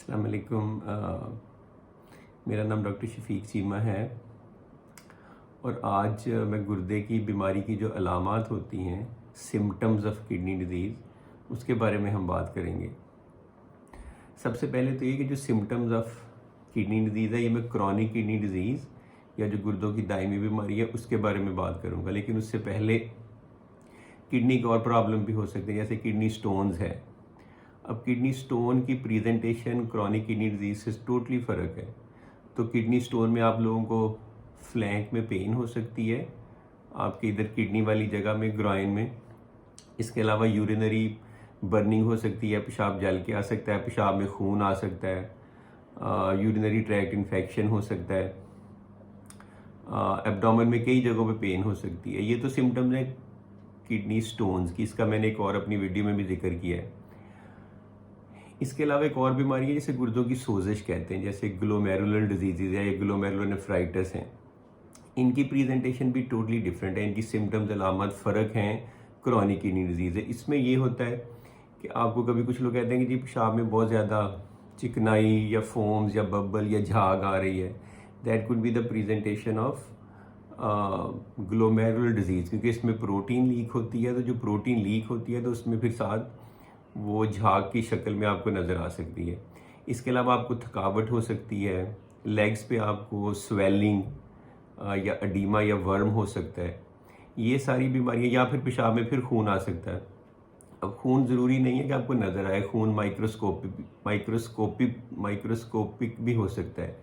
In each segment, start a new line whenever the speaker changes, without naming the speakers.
अस्सलाम वालेकुम। मेरा नाम डॉक्टर शफीक चीमा है और आज मैं गुर्दे की बीमारी की जो अलामात होती हैं, सिम्टम्स ऑफ किडनी डिजीज़, उसके बारे में हम बात करेंगे। सबसे पहले तो ये कि जो सिम्टम्स ऑफ किडनी डिजीज़ है, ये मैं क्रॉनिक किडनी डिजीज़ या जो गुर्दों की दायमी बीमारी है उसके बारे में बात करूँगा। लेकिन उससे पहले किडनी की और प्रॉब्लम भी हो सकती है, जैसे किडनी स्टोन्स है। अब किडनी स्टोन की प्रेजेंटेशन क्रॉनिक किडनी डिजीज से टोटली फ़र्क है। तो किडनी स्टोन में आप लोगों को फ्लैंक में पेन हो सकती है, आपके इधर किडनी वाली जगह में, ग्राइन में। इसके अलावा यूरिनरी बर्निंग हो सकती है, पेशाब जल के आ सकता है, पेशाब में खून आ सकता है, यूरिनरी ट्रैक्ट इन्फेक्शन हो सकता है, एब्डोमेन में कई जगहों पे पेन हो सकती है। ये तो सिम्टम्स हैं किडनी स्टोन्स की। इसका मैंने एक और अपनी वीडियो में भी जिक्र किया है। इसके अलावा एक और बीमारी है जिसे गुर्दों की सोजिश कहते हैं, जैसे ग्लोमेरुलर डिजीज़ है या ग्लोमेरुलोनेफ्राइटिस है। इनकी प्रेजेंटेशन भी टोटली डिफरेंट है, इनकी सिम्टम्स अलामत फ़र्क हैं क्रॉनिक किडनी डिजीज़ है। इसमें ये होता है कि आपको कभी कुछ लोग कहते हैं कि जी पेशाब में बहुत ज़्यादा चिकनाई या फोम्स या बबल या झाग आ रही है। That could be the presentation of glomerular disease, क्योंकि इसमें प्रोटीन लीक होती है। तो जो प्रोटीन लीक होती है तो उसमें फिर साथ वो झाग की शक्ल में आपको नज़र आ सकती है। इसके अलावा आपको थकावट हो सकती है, लेग्स पे आपको स्वेलिंग या अडीमा या वर्म हो सकता है। ये सारी बीमारियां, या फिर पेशाब में फिर खून आ सकता है। अब खून ज़रूरी नहीं है कि आपको नज़र आए, खून माइक्रोस्कोपिक भी हो सकता है,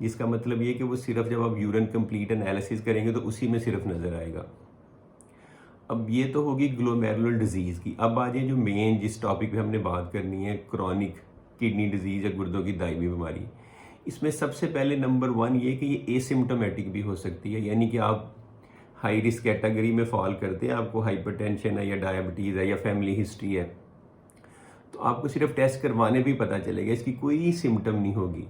जिसका मतलब ये कि वो सिर्फ जब आप यूरिन कंप्लीट एनालिसिस करेंगे तो उसी में सिर्फ नज़र आएगा। अब ये तो होगी ग्लोमेरुलर डिजीज़ की। अब आ जाए जो मेन जिस टॉपिक पे हमने बात करनी है, क्रॉनिक किडनी डिजीज़ या गुर्दों की दायमी बीमारी। इसमें सबसे पहले नंबर 1 ये कि ये एसिम्टोमेटिक भी हो सकती है, यानी कि आप हाई रिस्क कैटेगरी में फॉल करते हैं, आपको हाइपरटेंशन है या डायबिटीज़ है या फैमिली हिस्ट्री है, तो आपको सिर्फ टेस्ट करवाने भी पता चलेगा, इसकी कोई सिम्टम नहीं होगी।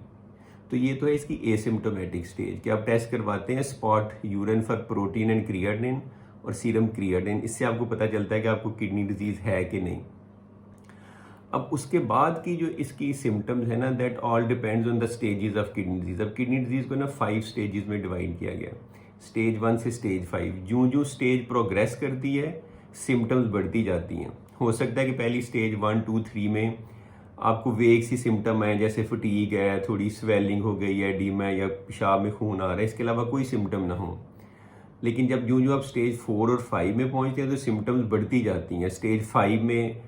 तो ये तो है इसकी एसिम्टोमेटिक स्टेज कि आप टेस्ट करवाते हैं spot urine for protein and creatinine और सीरम क्रिएटिनिन, इससे आपको पता चलता है कि आपको किडनी डिजीज़ है कि नहीं। अब उसके बाद की जो इसकी सिम्टम्स है ना, that all depends on the stages of kidney disease. अब किडनी डिजीज को ना 5 स्टेजेस में डिवाइड किया गया, स्टेज 1 से स्टेज 5। जो जो स्टेज प्रोग्रेस करती है सिम्टम्स बढ़ती जाती हैं। हो सकता है कि पहली स्टेज 1, 2, 3 में आपको वेग सी सिम्टम है, जैसे फटीग है, थोड़ी स्वेलिंग हो गई है, एडीमा है या पेशाब में खून आ रहा है, इसके अलावा कोई सिम्टम ना हो। लेकिन जब जो आप स्टेज 4 और 5 में पहुंचते हैं तो सिम्टम्स बढ़ती जाती हैं। स्टेज 5 में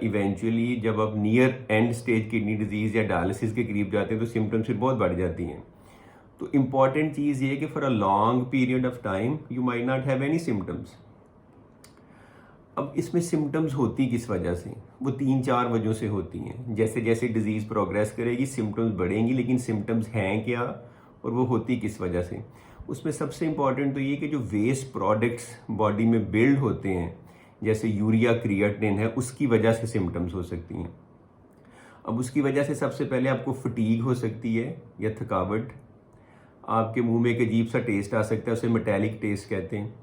इवेंचुअली जब आप near and stage kidney disease या डायलिसिस के करीब जाते हैं तो सिम्टम्स फिर बहुत बढ़ जाती हैं। तो इम्पॉर्टेंट चीज़ ये है कि for a long period of time you might not have any symptoms. अब इसमें सिम्टम्स होती किस वजह से? वो 3-4 वजहों से होती हैं। जैसे जैसे डिजीज़ प्रोग्रेस करेगी सिम्टम्स बढ़ेंगी, लेकिन सिम्टम्स हैं क्या और वो होती किस वजह से? उसमें सबसे इम्पॉर्टेंट तो ये कि जो वेस्ट प्रोडक्ट्स बॉडी में बिल्ड होते हैं, जैसे यूरिया क्रिएटिनिन है, उसकी वजह से सिम्टम्स हो सकती हैं। अब उसकी वजह से सबसे पहले आपको फटीग हो सकती है या थकावट, आपके मुंह में एक अजीब सा टेस्ट आ सकता है, उसे मेटालिक टेस्ट कहते हैं।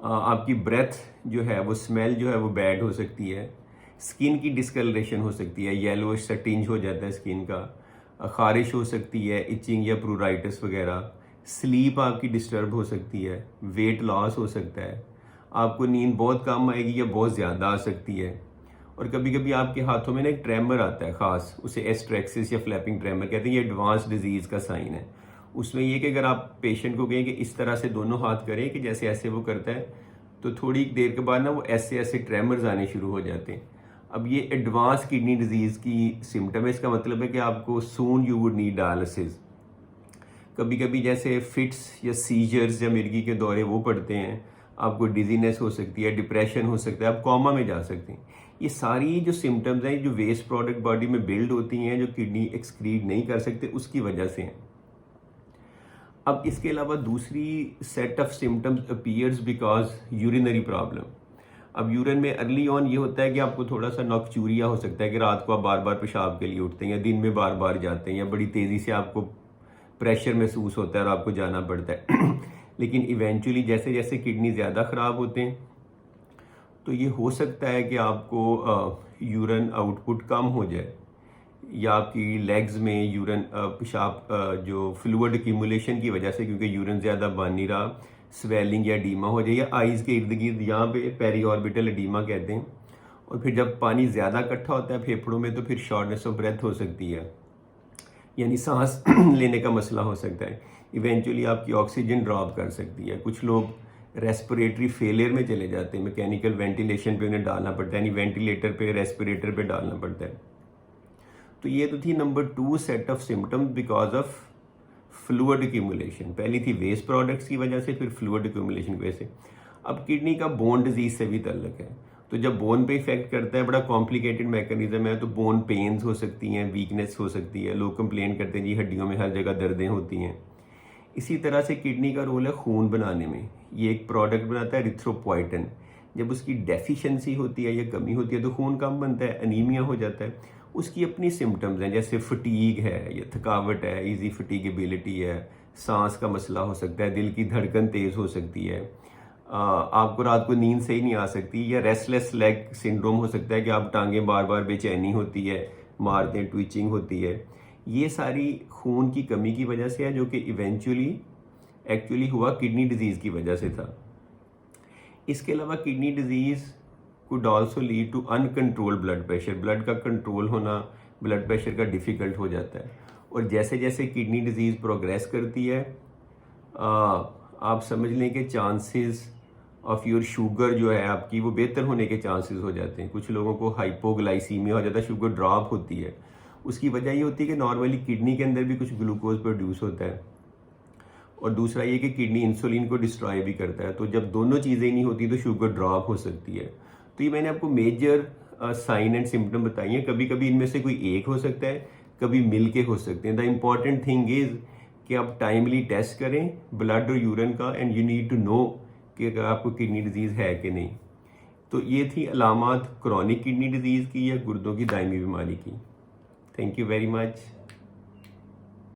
आपकी ब्रेथ जो है वो स्मेल जो है वो बैड हो सकती है। स्किन की डिस्कलरेशन हो सकती है, येलोइश सा टिंज हो जाता है स्किन का। खारिश हो सकती है, इचिंग या प्रूराइटिस वगैरह। स्लीप आपकी डिस्टर्ब हो सकती है, वेट लॉस हो सकता है, आपको नींद बहुत कम आएगी या बहुत ज़्यादा आ सकती है। और कभी कभी आपके हाथों में ना एक ट्रेमर आता है ख़ास, उसे एस्ट्रेक्सिस या फ्लैपिंग ट्रेमर कहते हैं। ये एडवांस डिजीज़ का साइन है। उसमें ये कि अगर आप पेशेंट को कहें कि इस तरह से दोनों हाथ करें कि जैसे ऐसे वो करता है, तो थोड़ी देर के बाद ना वो ऐसे ऐसे ट्रेमर्स आने शुरू हो जाते हैं। अब ये एडवांस किडनी डिजीज़ की सिम्टम है। इसका मतलब है कि आपको soon you would need dialysis. कभी कभी जैसे फिट्स या सीजर्स या मिर्गी के दौरे वो पड़ते हैं, आपको डिजीनेस हो सकती है, डिप्रेशन हो सकता है, आप कोमा में जा सकते हैं। ये सारी जो सिम्टम्स हैं, जो वेस्ट प्रोडक्ट बॉडी में बिल्ड होती हैं, जो किडनी एक्सक्रीट नहीं कर सकते, उसकी वजह से हैं। अब इसके अलावा दूसरी set of symptoms appears because urinary problem. अब यूरिन में अर्ली ऑन ये होता है कि आपको थोड़ा सा नॉक्चूरिया हो सकता है कि रात को आप बार बार पेशाब के लिए उठते हैं या दिन में बार बार जाते हैं या बड़ी तेज़ी से आपको प्रेशर महसूस होता है और आपको जाना पड़ता है। लेकिन इवेंचुअली जैसे जैसे किडनी ज़्यादा ख़राब होते हैं तो ये हो सकता है कि आपको यूरिन आउटपुट कम हो जाए या आपकी लेग्स में यूरिन पेशाब जो फ्लूइड एक्यूमुलेशन की वजह से, क्योंकि यूरिन ज़्यादा बन नहीं रहा, स्वेलिंग या एडीमा हो जाए, या आइज़ के इर्द गिर्द यहाँ पे पेरी ऑर्बिटल एडीमा कहते हैं। और फिर जब पानी ज़्यादा इकट्ठा होता है फेफड़ों में तो फिर शॉर्टनेस ऑफ ब्रेथ हो सकती है, यानी सांस लेने का मसला हो सकता है। इवेंचुअली आपकी ऑक्सीजन ड्रॉप कर सकती है। कुछ लोग रेस्पिरेटरी फेलियर में चले जाते हैं, मैकेनिकल वेंटिलेशन पे उन्हें डालना पड़ता है, यानी वेंटिलेटर पे रेस्पिरेटर पे डालना पड़ता है। तो ये तो थी number 2 set of symptoms because of fluid accumulation. पहली थी वेस्ट प्रोडक्ट्स की वजह से, फिर फ्लूइड एक्यूमुलेशन की वजह से। अब किडनी का बोन डिजीज से भी ताल्लुक है। तो जब बोन पे इफेक्ट करता है, बड़ा कॉम्प्लिकेटेड मैकेनिज्म है, तो बोन पेन्स हो सकती हैं, वीकनेस हो सकती है। लोग कंप्लेन करते हैं जी हड्डियों में हर जगह दर्दें होती हैं। इसी तरह से किडनी का रोल है खून बनाने में। ये एक प्रोडक्ट बनाता है इरिथ्रोपोइटिन। जब उसकी डेफिशिएंसी होती है या कमी होती है तो खून कम बनता है, अनीमिया हो जाता है। उसकी अपनी सिम्टम्स हैं, जैसे फटीग है या थकावट है, इजी फटीगेबिलिटी है, सांस का मसला हो सकता है, दिल की धड़कन तेज़ हो सकती है, आपको रात को नींद सही नहीं आ सकती, या रेस्टलेस लेग सिंड्रोम हो सकता है कि आप टांगें बार बार बेचैनी होती है, मारते हैं, ट्विचिंग होती है। ये सारी खून की कमी की वजह से है, जो कि इवेंचुअली एक्चुअली हुआ किडनी डिजीज़ की वजह से था। इसके अलावा kidney disease could also lead to uncontrolled blood pressure. Blood का कंट्रोल होना ब्लड प्रेशर का डिफ़िकल्ट हो जाता है। और जैसे जैसे किडनी डिजीज़ प्रोग्रेस करती है, आप समझ लें कि चांसेस ऑफ योर शुगर जो है आपकी, वो बेहतर होने के चांसेस हो जाते हैं। कुछ लोगों को हाइपोग्लाइसीमिया हो जाता है, शुगर ड्रॉप होती है। उसकी वजह ये होती है कि नॉर्मली किडनी के अंदर भी कुछ ग्लूकोज प्रोड्यूस होता है, और दूसरा ये कि किडनी इंसुलिन को डिस्ट्रॉय भी करता है। तो जब दोनों चीज़ें नहीं होती तो शुगर ड्रॉप हो सकती है। तो ये मैंने आपको मेजर साइन एंड सिम्टम बताई हैं। कभी कभी इनमें से कोई एक हो सकता है, कभी मिल के हो सकते हैं। द इम्पॉर्टेंट थिंग इज़ कि आप टाइमली टेस्ट करें ब्लड और यूरिन का, and you need to know कि आपको किडनी डिजीज़ है कि नहीं। तो ये थी अलामात क्रॉनिक किडनी डिजीज़ की या गुर्दों की दायमी बीमारी की। Thank you very much.